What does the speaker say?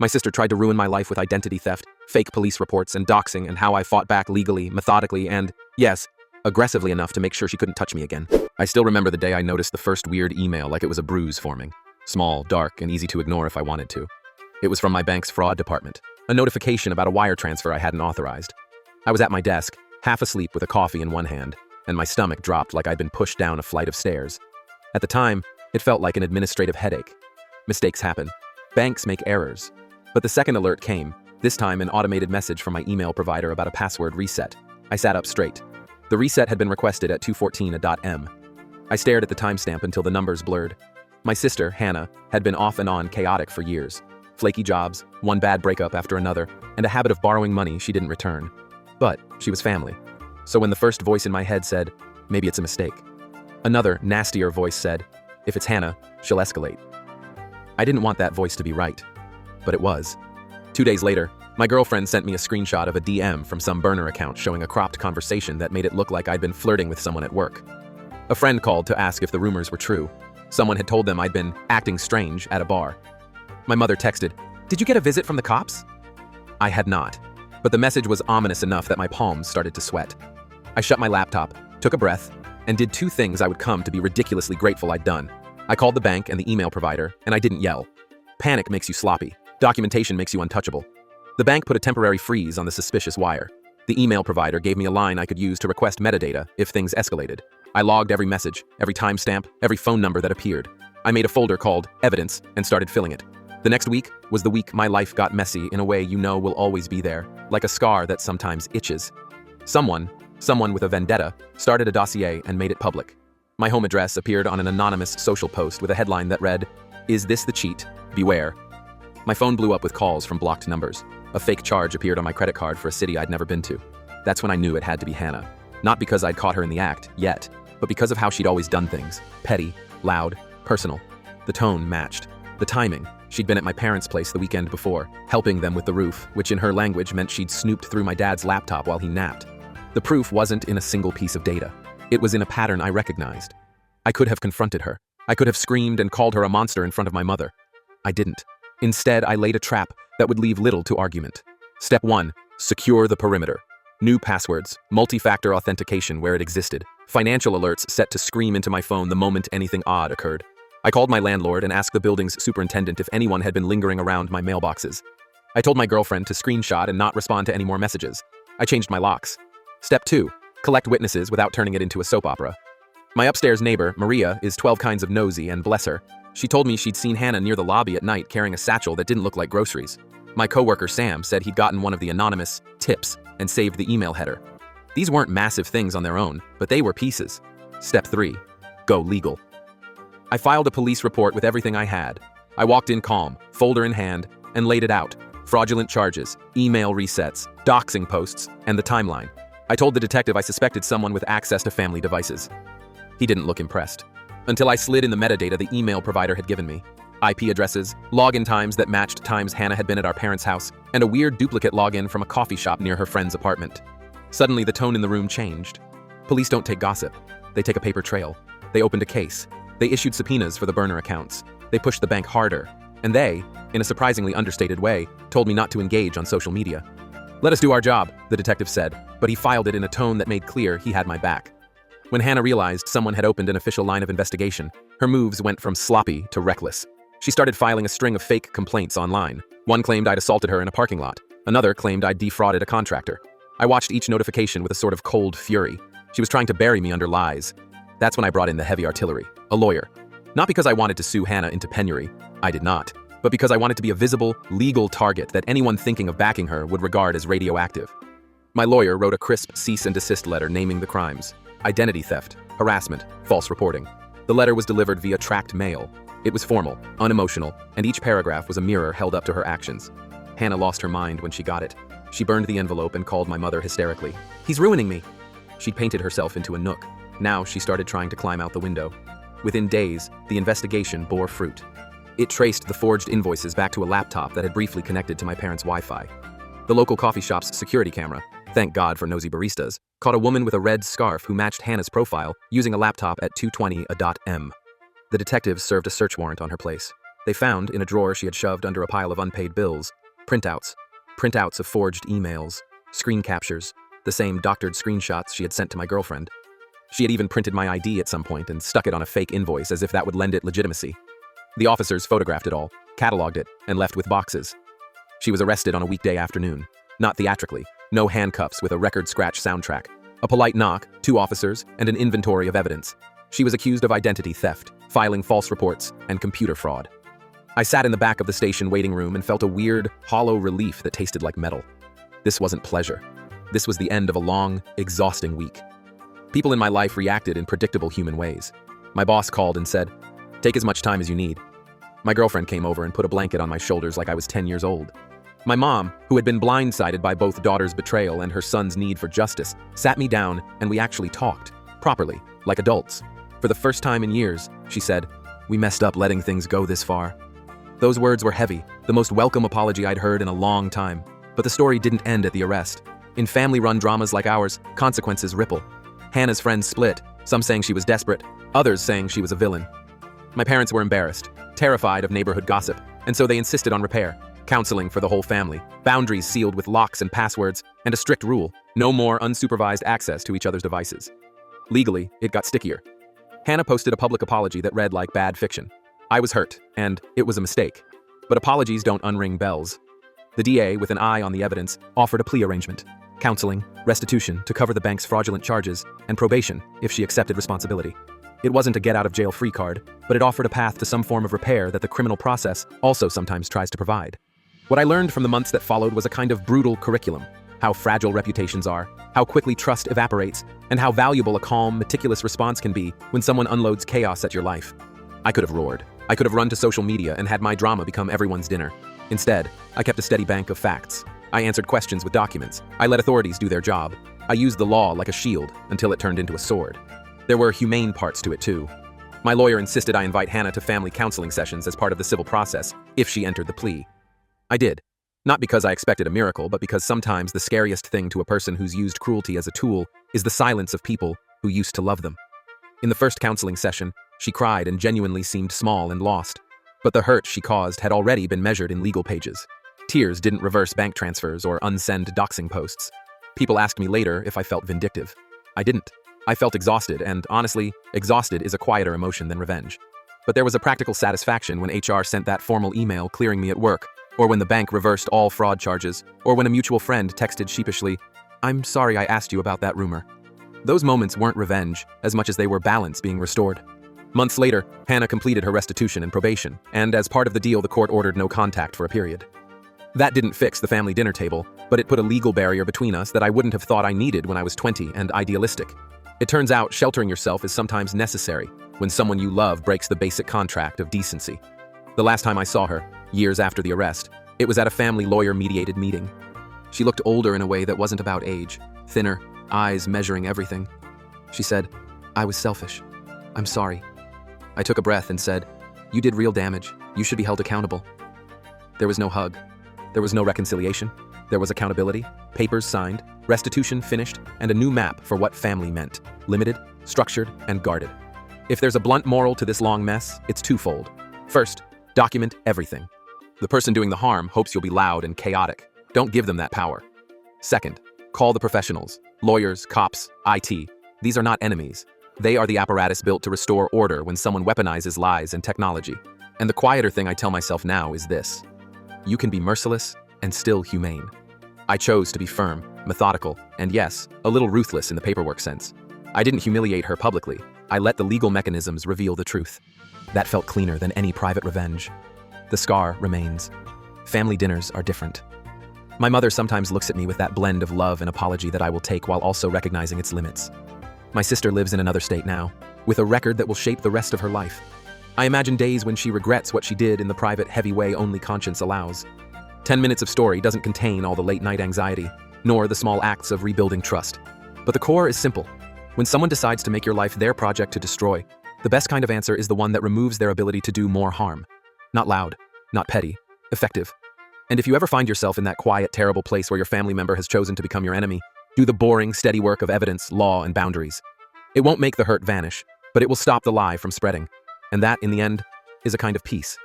My sister tried to ruin my life with identity theft, fake police reports, and doxing, and how I fought back legally, methodically, and, yes, aggressively enough to make sure she couldn't touch me again. I still remember the day I noticed the first weird email like it was a bruise forming. Small, dark, and easy to ignore if I wanted to. It was from my bank's fraud department. A notification about a wire transfer I hadn't authorized. I was at my desk, half asleep with a coffee in one hand, and my stomach dropped like I'd been pushed down a flight of stairs. At the time, it felt like an administrative headache. Mistakes happen. Banks make errors. But the second alert came, this time an automated message from my email provider about a password reset. I sat up straight. The reset had been requested at 2:14 a.m. I stared at the timestamp until the numbers blurred. My sister, Hannah, had been off and on chaotic for years. Flaky jobs, one bad breakup after another, and a habit of borrowing money she didn't return. But she was family. So when the first voice in my head said, maybe it's a mistake, another, nastier voice said, if it's Hannah, she'll escalate. I didn't want that voice to be right, but it was. 2 days later, my girlfriend sent me a screenshot of a DM from some burner account showing a cropped conversation that made it look like I'd been flirting with someone at work. A friend called to ask if the rumors were true. Someone had told them I'd been acting strange at a bar. My mother texted, "Did you get a visit from the cops?" I had not, but the message was ominous enough that my palms started to sweat. I shut my laptop, took a breath, and did two things I would come to be ridiculously grateful I'd done. I called the bank and the email provider, and I didn't yell. Panic makes you sloppy. Documentation makes you untouchable. The bank put a temporary freeze on the suspicious wire. The email provider gave me a line I could use to request metadata if things escalated. I logged every message, every timestamp, every phone number that appeared. I made a folder called Evidence and started filling it. The next week was the week my life got messy in a way you know will always be there, like a scar that sometimes itches. Someone with a vendetta, started a dossier and made it public. My home address appeared on an anonymous social post with a headline that read, "Is this the cheat? Beware." My phone blew up with calls from blocked numbers. A fake charge appeared on my credit card for a city I'd never been to. That's when I knew it had to be Hannah. Not because I'd caught her in the act, yet, but because of how she'd always done things. Petty, loud, personal. The tone matched. The timing. She'd been at my parents' place the weekend before, helping them with the roof, which in her language meant she'd snooped through my dad's laptop while he napped. The proof wasn't in a single piece of data. It was in a pattern I recognized. I could have confronted her. I could have screamed and called her a monster in front of my mother. I didn't. Instead, I laid a trap that would leave little to argument. Step 1. Secure the perimeter. New passwords, multi-factor authentication where it existed, financial alerts set to scream into my phone the moment anything odd occurred. I called my landlord and asked the building's superintendent if anyone had been lingering around my mailboxes. I told my girlfriend to screenshot and not respond to any more messages. I changed my locks. Step 2. Collect witnesses without turning it into a soap opera. My upstairs neighbor, Maria, is 12 kinds of nosy, and bless her, she told me she'd seen Hannah near the lobby at night carrying a satchel that didn't look like groceries. My coworker, Sam, said he'd gotten one of the anonymous tips and saved the email header. These weren't massive things on their own, but they were pieces. Step 3. Go legal. I filed a police report with everything I had. I walked in calm, folder in hand, and laid it out. Fraudulent charges, email resets, doxing posts, and the timeline. I told the detective I suspected someone with access to family devices. He didn't look impressed. Until I slid in the metadata the email provider had given me. IP addresses, login times that matched times Hannah had been at our parents' house, and a weird duplicate login from a coffee shop near her friend's apartment. Suddenly, the tone in the room changed. Police don't take gossip. They take a paper trail. They opened a case. They issued subpoenas for the burner accounts. They pushed the bank harder. And they, in a surprisingly understated way, told me not to engage on social media. "Let us do our job," the detective said, but he filed it in a tone that made clear he had my back. When Hannah realized someone had opened an official line of investigation, her moves went from sloppy to reckless. She started filing a string of fake complaints online. One claimed I'd assaulted her in a parking lot. Another claimed I'd defrauded a contractor. I watched each notification with a sort of cold fury. She was trying to bury me under lies. That's when I brought in the heavy artillery, a lawyer. Not because I wanted to sue Hannah into penury. I did not. But because I wanted to be a visible, legal target that anyone thinking of backing her would regard as radioactive. My lawyer wrote a crisp cease and desist letter naming the crimes: identity theft, harassment, false reporting. The letter was delivered via tracked mail. It was formal, unemotional, and each paragraph was a mirror held up to her actions. Hannah lost her mind when she got it. She burned the envelope and called my mother hysterically. "He's ruining me!" She'd painted herself into a nook. Now she started trying to climb out the window. Within days, the investigation bore fruit. It traced the forged invoices back to a laptop that had briefly connected to my parents' Wi-Fi. The local coffee shop's security camera, thank God for nosy baristas, caught a woman with a red scarf who matched Hannah's profile using a laptop at 2:20 a.m. The detectives served a search warrant on her place. They found, in a drawer she had shoved under a pile of unpaid bills, printouts of forged emails, screen captures, the same doctored screenshots she had sent to my girlfriend. She had even printed my ID at some point and stuck it on a fake invoice as if that would lend it legitimacy. The officers photographed it all, cataloged it, and left with boxes. She was arrested on a weekday afternoon. Not theatrically, no handcuffs with a record scratch soundtrack. A polite knock, 2 officers, and an inventory of evidence. She was accused of identity theft, filing false reports, and computer fraud. I sat in the back of the station waiting room and felt a weird, hollow relief that tasted like metal. This wasn't pleasure. This was the end of a long, exhausting week. People in my life reacted in predictable human ways. My boss called and said, "Take as much time as you need." My girlfriend came over and put a blanket on my shoulders like I was 10 years old. My mom, who had been blindsided by both daughter's betrayal and her son's need for justice, sat me down and we actually talked, properly, like adults. For the first time in years, she said, "We messed up letting things go this far." Those words were heavy, the most welcome apology I'd heard in a long time. But the story didn't end at the arrest. In family-run dramas like ours, consequences ripple. Hannah's friends split, some saying she was desperate, others saying she was a villain. My parents were embarrassed, terrified of neighborhood gossip, and so they insisted on repair, counseling for the whole family, boundaries sealed with locks and passwords, and a strict rule: no more unsupervised access to each other's devices. Legally, it got stickier. Hannah posted a public apology that read like bad fiction. I was hurt, and it was a mistake. But apologies don't unring bells. The DA, with an eye on the evidence, offered a plea arrangement: counseling, restitution to cover the bank's fraudulent charges, and probation if she accepted responsibility. It wasn't a get-out-of-jail-free card, but it offered a path to some form of repair that the criminal process also sometimes tries to provide. What I learned from the months that followed was a kind of brutal curriculum: how fragile reputations are, how quickly trust evaporates, and how valuable a calm, meticulous response can be when someone unloads chaos at your life. I could have roared. I could have run to social media and had my drama become everyone's dinner. Instead, I kept a steady bank of facts. I answered questions with documents. I let authorities do their job. I used the law like a shield until it turned into a sword. There were humane parts to it too. My lawyer insisted I invite Hannah to family counseling sessions as part of the civil process if she entered the plea. I did. Not because I expected a miracle, but because sometimes the scariest thing to a person who's used cruelty as a tool is the silence of people who used to love them. In the first counseling session, she cried and genuinely seemed small and lost. But the hurt she caused had already been measured in legal pages. Tears didn't reverse bank transfers or unsend doxing posts. People asked me later if I felt vindictive. I didn't. I felt exhausted, and honestly, exhausted is a quieter emotion than revenge. But there was a practical satisfaction when HR sent that formal email clearing me at work, or when the bank reversed all fraud charges, or when a mutual friend texted sheepishly, "I'm sorry I asked you about that rumor." Those moments weren't revenge, as much as they were balance being restored. Months later, Hannah completed her restitution and probation, and as part of the deal, the court ordered no contact for a period. That didn't fix the family dinner table, but it put a legal barrier between us that I wouldn't have thought I needed when I was 20 and idealistic. It turns out sheltering yourself is sometimes necessary when someone you love breaks the basic contract of decency. The last time I saw her, years after the arrest, it was at a family lawyer-mediated meeting. She looked older in a way that wasn't about age, thinner, eyes measuring everything. She said, "I was selfish. I'm sorry." I took a breath and said, "You did real damage. You should be held accountable." There was no hug. There was no reconciliation. There was accountability, papers signed, restitution finished, and a new map for what family meant: limited, structured, and guarded. If there's a blunt moral to this long mess, it's twofold. First, document everything. The person doing the harm hopes you'll be loud and chaotic. Don't give them that power. Second, call the professionals: lawyers, cops, IT. These are not enemies. They are the apparatus built to restore order when someone weaponizes lies and technology. And the quieter thing I tell myself now is this: you can be merciless and still humane. I chose to be firm, methodical, and yes, a little ruthless in the paperwork sense. I didn't humiliate her publicly. I let the legal mechanisms reveal the truth. That felt cleaner than any private revenge. The scar remains. Family dinners are different. My mother sometimes looks at me with that blend of love and apology that I will take while also recognizing its limits. My sister lives in another state now, with a record that will shape the rest of her life. I imagine days when she regrets what she did in the private, heavy way only conscience allows. 10 minutes of story doesn't contain all the late-night anxiety, nor the small acts of rebuilding trust. But the core is simple. When someone decides to make your life their project to destroy, the best kind of answer is the one that removes their ability to do more harm. Not loud, not petty, effective. And if you ever find yourself in that quiet, terrible place where your family member has chosen to become your enemy, do the boring, steady work of evidence, law, and boundaries. It won't make the hurt vanish, but it will stop the lie from spreading. And that, in the end, is a kind of peace.